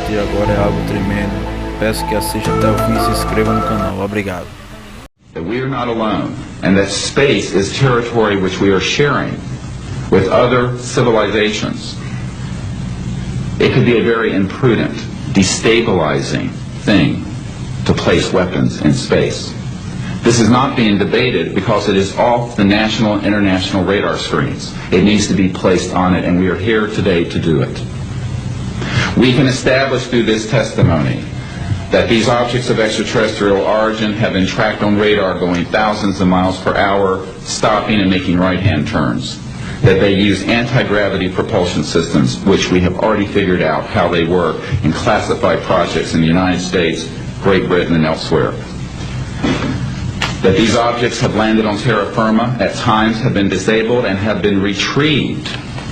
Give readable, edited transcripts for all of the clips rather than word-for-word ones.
assistir agora é algo tremendo. Peço que assista até o fim e se inscreva no canal. Obrigado. That we are not alone, and that space is territory which we are sharing with other civilizations. It could be a very imprudent, destabilizing thing to place weapons in space. This is not being debated because it is off the national and international radar screens. It needs to be placed on it, and we are here today to do it. We can establish through this testimony that these objects of extraterrestrial origin have been tracked on radar going thousands of miles per hour, stopping and making right-hand turns. That they use anti-gravity propulsion systems, which we have already figured out how they work in classified projects in the United States, Great Britain, and elsewhere. That these objects have landed on terra firma, at times have been disabled, and have been retrieved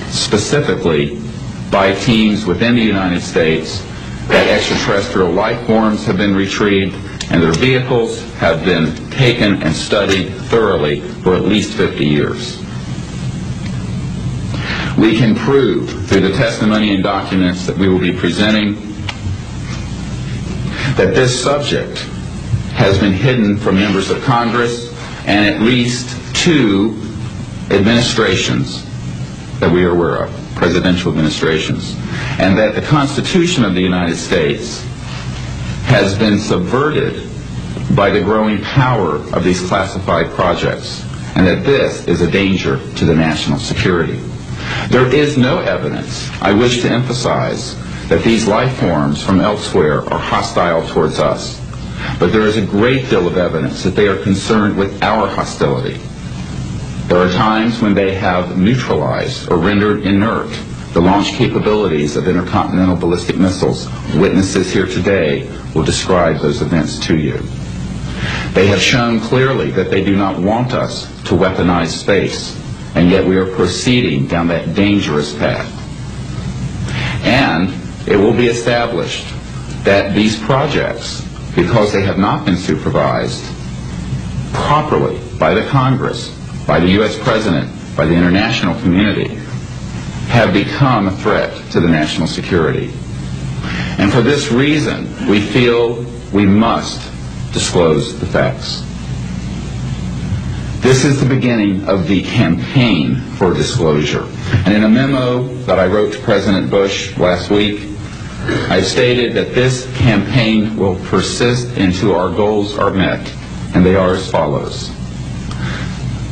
specifically by teams within the United States. That extraterrestrial life forms have been retrieved, and their vehicles have been taken and studied thoroughly for at least 50 years. We can prove through the testimony and documents that we will be presenting that this subject has been hidden from members of Congress and at least 2 administrations that we are aware of, presidential administrations, and that the Constitution of the United States has been subverted by the growing power of these classified projects, and that this is a danger to the national security. There is no evidence, I wish to emphasize, that these life forms from elsewhere are hostile towards us, but there is a great deal of evidence that they are concerned with our hostility. There are times when they have neutralized or rendered inert the launch capabilities of intercontinental ballistic missiles. Witnesses here today will describe those events to you. They have shown clearly that they do not want us to weaponize space, and yet we are proceeding down that dangerous path. And it will be established that these projects, because they have not been supervised properly by the Congress, by the U.S. President, by the international community, have become a threat to the national security. And for this reason, we feel we must disclose the facts. This is the beginning of the campaign for disclosure. And in a memo that I wrote to President Bush last week, I stated that this campaign will persist until our goals are met, and they are as follows.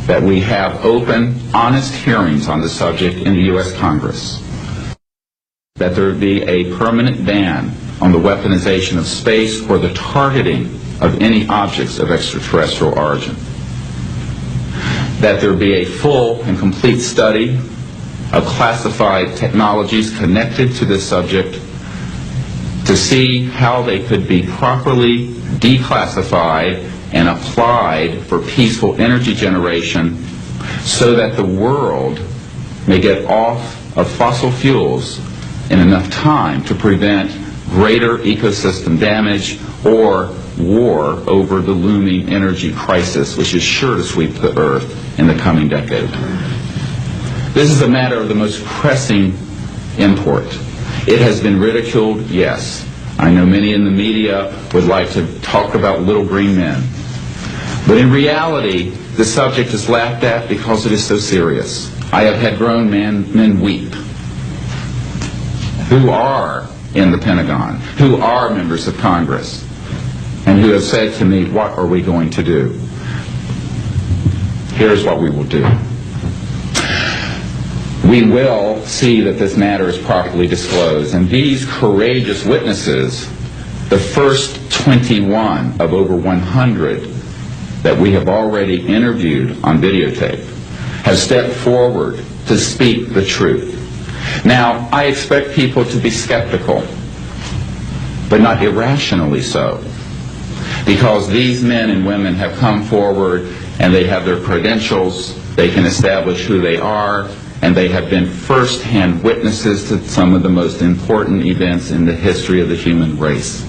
That we have open, honest hearings on the subject in the U.S. Congress. That there be a permanent ban on the weaponization of space or the targeting of any objects of extraterrestrial origin. That there be a full and complete study of classified technologies connected to this subject to see how they could be properly declassified and applied for peaceful energy generation so that the world may get off of fossil fuels in enough time to prevent greater ecosystem damage or war over the looming energy crisis, which is sure to sweep the earth in the coming decade. This is a matter of the most pressing import. It has been ridiculed, yes. I know many in the media would like to talk about little green men. But in reality, the subject is laughed at because it is so serious. I have had grown men weep who are in the Pentagon, who are members of Congress, and who have said to me, what are we going to do? Here's what we will do. We will see that this matter is properly disclosed, and these courageous witnesses, the first 21 of over 100 that we have already interviewed on videotape, have stepped forward to speak the truth. Now, I expect people to be skeptical, but not irrationally so, because these men and women have come forward and they have their credentials, they can establish who they are, and they have been first-hand witnesses to some of the most important events in the history of the human race.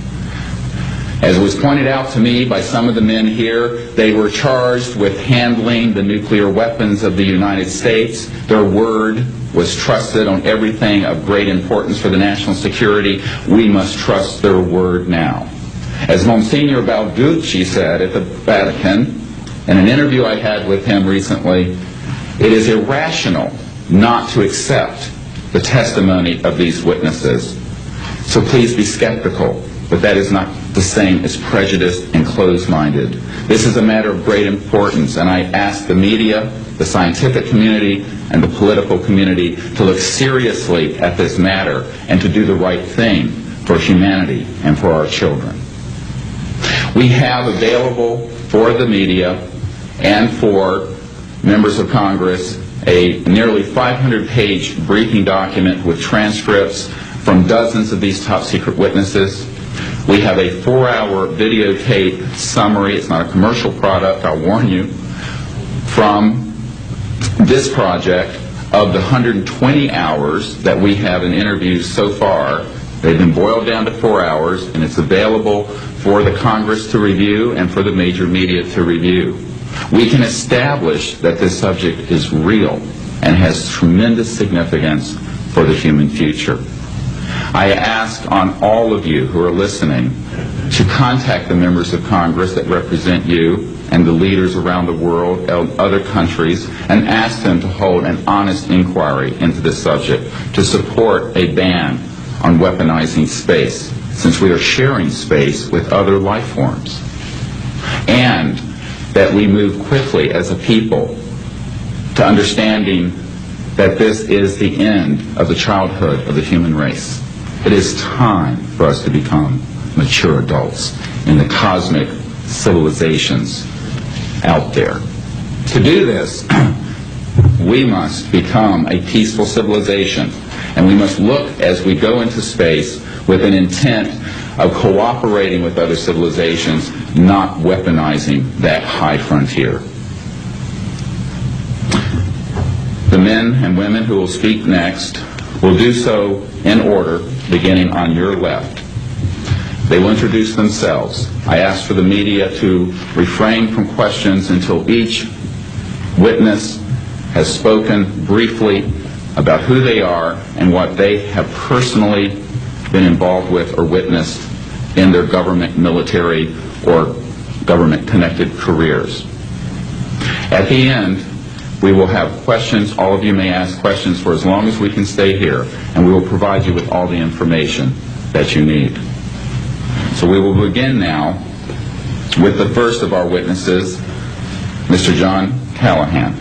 As was pointed out to me by some of the men here, they were charged with handling the nuclear weapons of the United States. Their word was trusted on everything of great importance for the national security, we must trust their word now. As Monsignor Balducci said at the Vatican, in an interview I had with him recently, it is irrational not to accept the testimony of these witnesses. So please be skeptical, but that is not the same as prejudiced and closed-minded. This is a matter of great importance, and I ask the media, the scientific community, and the political community to look seriously at this matter and to do the right thing for humanity and for our children. We have available for the media and for members of Congress a nearly 500-page briefing document with transcripts from dozens of these top-secret witnesses. We have a 4-hour videotape summary, it's not a commercial product, I'll warn you, from this project of the 120 hours that we have in interviews so far. They've been boiled down to 4 hours, and it's available for the Congress to review and for the major media to review. We can establish that this subject is real and has tremendous significance for the human future. I ask on all of you who are listening to contact the members of Congress that represent you and the leaders around the world, other countries, and ask them to hold an honest inquiry into this subject to support a ban on weaponizing space, since we are sharing space with other life forms. And that we move quickly as a people to understanding that this is the end of the childhood of the human race. It is time for us to become mature adults in the cosmic civilizations out there. To do this, we must become a peaceful civilization, and we must look as we go into space with an intent of cooperating with other civilizations, not weaponizing that high frontier. The men and women who will speak next will do so in order, beginning on your left. They will introduce themselves. I ask for the media to refrain from questions until each witness has spoken briefly about who they are and what they have personally been involved with or witnessed in their government, military, or government-connected careers. At the end, we will have questions. All of you may ask questions for as long as we can stay here, and we will provide you with all the information that you need. So we will begin now with the first of our witnesses, Mr. John Callahan.